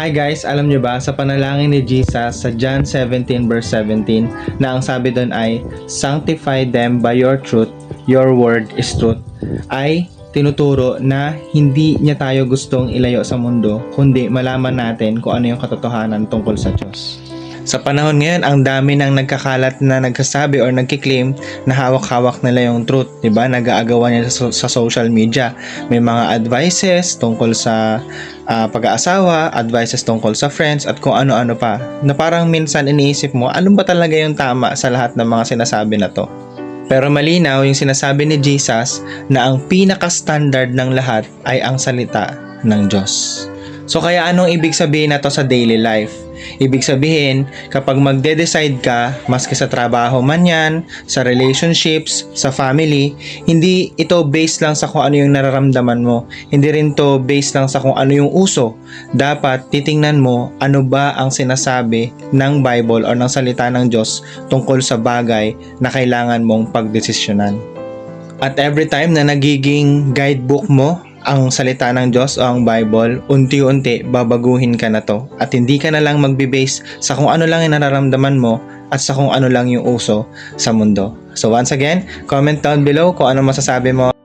Hi guys, alam nyo ba sa panalangin ni Jesus sa John 17 verse 17 na ang sabi doon ay sanctify them by your truth, your word is truth, ay tinuturo na hindi niya tayo gustong ilayo sa mundo kundi malaman natin kung ano yung katotohanan tungkol sa Diyos. Sa panahon ngayon, ang dami nang nagkakalat na nagsasabi or nagkiklaim na hawak-hawak nila yung truth, 'di ba? Nag-aagawan nila sa social media. May mga advices tungkol sa pag-aasawa, advices tungkol sa friends at kung ano-ano pa. Na parang minsan iniisip mo, ano ba talaga yung tama sa lahat ng mga sinasabi na to? Pero malinaw yung sinasabi ni Jesus na ang pinaka-standard ng lahat ay ang salita ng Diyos. So kaya anong ibig sabihin na to sa daily life? Ibig sabihin, kapag magde-decide ka, maski sa trabaho man yan, sa relationships, sa family, hindi ito based lang sa kung ano yung nararamdaman mo. Hindi rin to based lang sa kung ano yung uso. Dapat titingnan mo ano ba ang sinasabi ng Bible o ng salita ng Diyos tungkol sa bagay na kailangan mong pagdesisyonan. At every time na nagiging guidebook mo ang salita ng Diyos o ang Bible, unti-unti babaguhin ka na to at hindi ka na lang magbe-base sa kung ano lang yung nararamdaman mo at sa kung ano lang yung uso sa mundo. So once again, comment down below kung ano masasabi mo